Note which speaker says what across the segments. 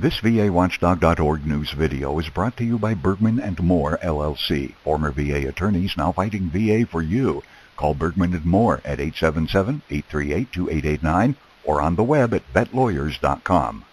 Speaker 1: This VAWatchdog.org news video is brought to you by Bergman & Moore, LLC. Former VA attorneys now fighting VA for you. Call Bergman & Moore at 877-838-2889 or on the web at vetlawyers.com.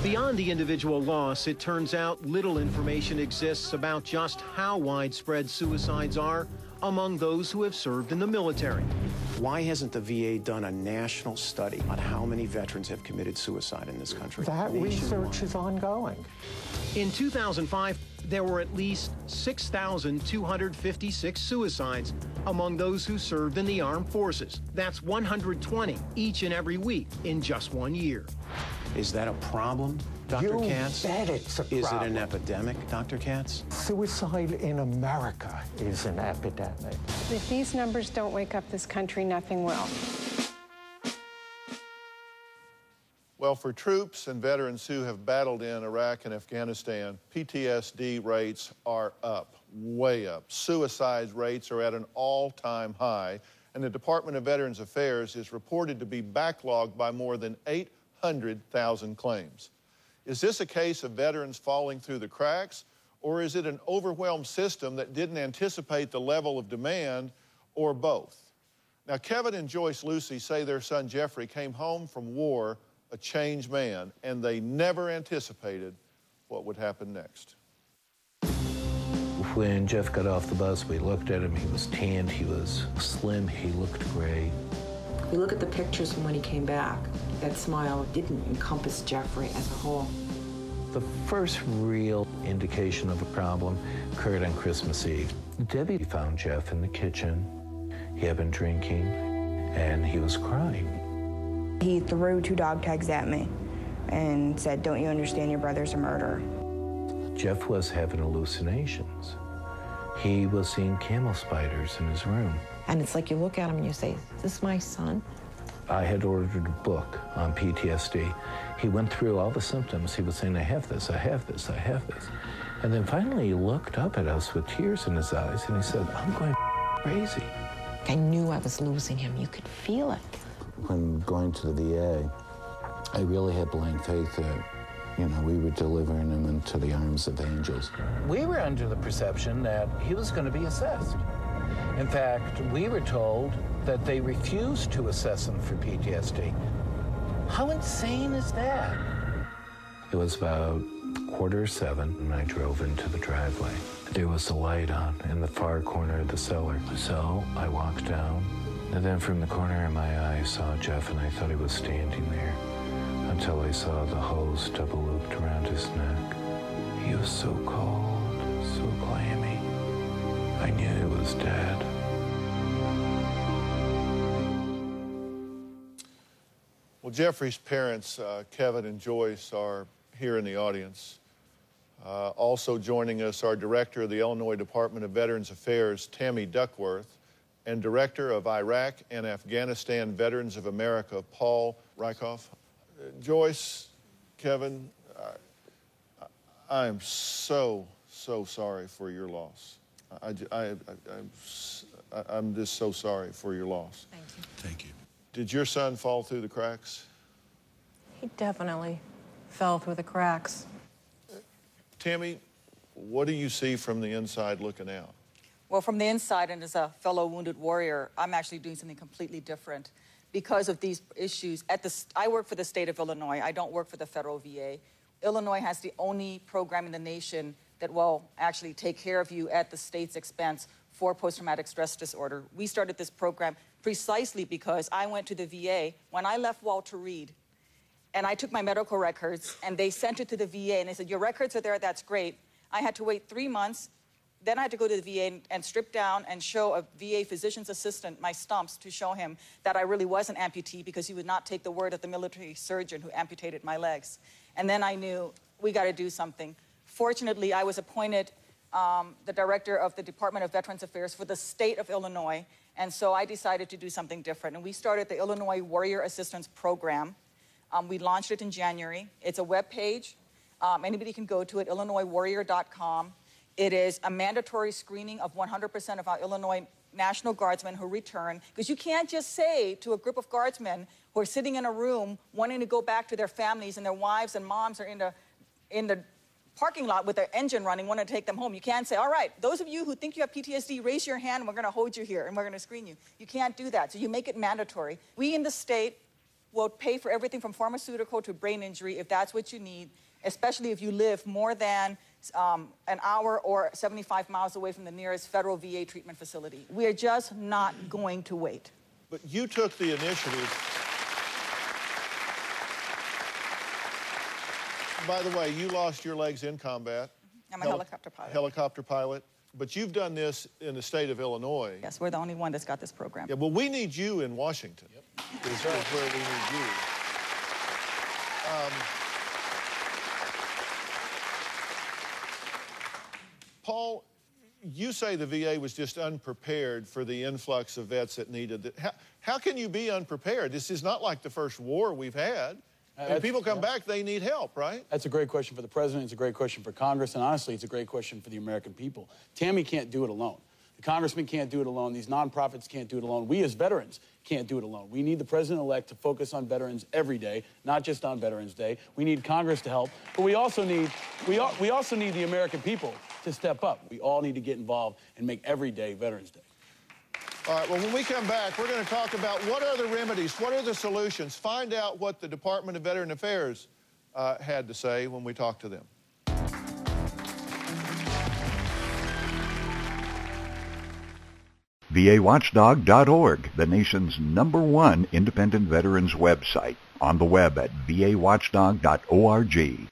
Speaker 2: Beyond the individual loss, it turns out little information exists about just how widespread suicides are among those who have served in the military.
Speaker 3: Why hasn't the VA done a national study on how many veterans have committed suicide in this country?
Speaker 4: That research is ongoing.
Speaker 2: In 2005, there were at least 6,256 suicides among those who served in the armed forces. That's 120 each and every week in just 1 year.
Speaker 3: Is that a problem, Dr. Katz?
Speaker 4: You bet it's a problem.
Speaker 3: Is it an epidemic, Dr. Katz?
Speaker 4: Suicide in America is an epidemic.
Speaker 5: If these numbers don't wake up this country, nothing will.
Speaker 6: Well, for troops and veterans who have battled in Iraq and Afghanistan, PTSD rates are up, way up. Suicide rates are at an all-time high, and the Department of Veterans Affairs is reported to be backlogged by more than 800,000 claims. Is this a case of veterans falling through the cracks, or is it an overwhelmed system that didn't anticipate the level of demand, or both? Now, Kevin and Joyce Lucy say their son Jeffrey came home from war a changed man, and they never anticipated what would happen next.
Speaker 7: When Jeff got off the bus, we looked at him. He was tanned, he was slim, he looked gray.
Speaker 8: We look at the pictures from when he came back. That smile didn't encompass Jeffrey as a whole.
Speaker 7: The first real indication of a problem occurred on Christmas Eve. Debbie found Jeff in the kitchen. He had been drinking, and he was crying.
Speaker 9: He threw 2 dog tags at me and said, "Don't you understand your brother's a murderer?"
Speaker 7: Jeff was having hallucinations. He was seeing camel spiders in his room.
Speaker 8: And it's like you look at him and you say, "Is this my son?"
Speaker 7: I had ordered a book on PTSD. He went through all the symptoms. He was saying, "I have this, I have this, I have this." And then finally he looked up at us with tears in his eyes and he said, "I'm going crazy."
Speaker 8: I knew I was losing him. You could feel it.
Speaker 10: When going to the VA, I really had blind faith that, we were delivering him into the arms of angels.
Speaker 7: We were under the perception that he was going to be assessed. In fact, we were told that they refused to assess him for PTSD. How insane is that? It was about 7:15, and I drove into the driveway. There was a light on in the far corner of the cellar. So I walked down, and then from the corner of my eye I saw Jeff, and I thought he was standing there until I saw the hose double looped around his neck. He was so cold, so clammy. I knew he was dead.
Speaker 6: Well, Jeffrey's parents, Kevin and Joyce, are here in the audience. Also joining us are Director of the Illinois Department of Veterans Affairs, Tammy Duckworth, and Director of Iraq and Afghanistan Veterans of America, Paul Rykoff. Joyce, Kevin, I am so sorry for your loss. I'm just so sorry for your loss.
Speaker 5: Thank you.
Speaker 6: Thank you. Did your son fall through the cracks?
Speaker 5: He definitely fell through the cracks.
Speaker 6: Tammy, what do you see from the inside looking out?
Speaker 11: Well, from the inside, and as a fellow wounded warrior, I'm actually doing something completely different because of these issues. I work for the state of Illinois. I don't work for the federal VA. Illinois has the only program in the nation that will actually take care of you at the state's expense for post-traumatic stress disorder. We started this program precisely because I went to the VA when I left Walter Reed, and I took my medical records, and they sent it to the VA, and they said, "Your records are there, that's great." I had to wait 3 months. Then I had to go to the VA and strip down and show a VA physician's assistant my stumps to show him that I really was an amputee, because he would not take the word of the military surgeon who amputated my legs. And then I knew we got to do something. Fortunately, I was appointed the director of the Department of Veterans Affairs for the state of Illinois, and so I decided to do something different. And we started the Illinois Warrior Assistance Program. We launched it in January. It's a web page. Anybody can go to it, illinoiswarrior.com. It is a mandatory screening of 100% of our Illinois National Guardsmen who return, because you can't just say to a group of guardsmen who are sitting in a room wanting to go back to their families and their wives and moms are in the parking lot with their engine running, wanting to take them home. You can't say, all right, those of you who think you have PTSD, raise your hand and we're going to hold you here and we're going to screen you. You can't do that, so you make it mandatory. We in the state will pay for everything from pharmaceutical to brain injury if that's what you need, especially if you live more than an hour or 75 miles away from the nearest federal VA treatment facility. We are just not going to wait.
Speaker 6: But you took the initiative. By the way, you lost your legs in combat.
Speaker 11: I'm a helicopter pilot.
Speaker 6: Helicopter pilot. But you've done this in the state of Illinois.
Speaker 11: Yes, we're the only one that's got this program.
Speaker 6: Yeah, well, we need you in Washington.
Speaker 11: Yep.
Speaker 6: Is where we need you. Paul, you say the VA was just unprepared for the influx of vets that needed it. How can you be unprepared? This is not like the first war we've had. When people come back, they need help, right?
Speaker 12: That's a great question for the president. It's a great question for Congress. And honestly, it's a great question for the American people. Tammy can't do it alone. The congressman can't do it alone. These nonprofits can't do it alone. We as veterans can't do it alone. We need the president-elect to focus on veterans every day, not just on Veterans Day. We need Congress to help, but we also need the American people to step up. We all need to get involved and make every day Veterans Day.
Speaker 6: All right, well, when we come back, we're going to talk about what are the remedies, what are the solutions, find out what the Department of Veteran Affairs had to say when we talk to them.
Speaker 1: VAWatchdog.org, the nation's #1 independent veterans website. On the web at VAWatchdog.org.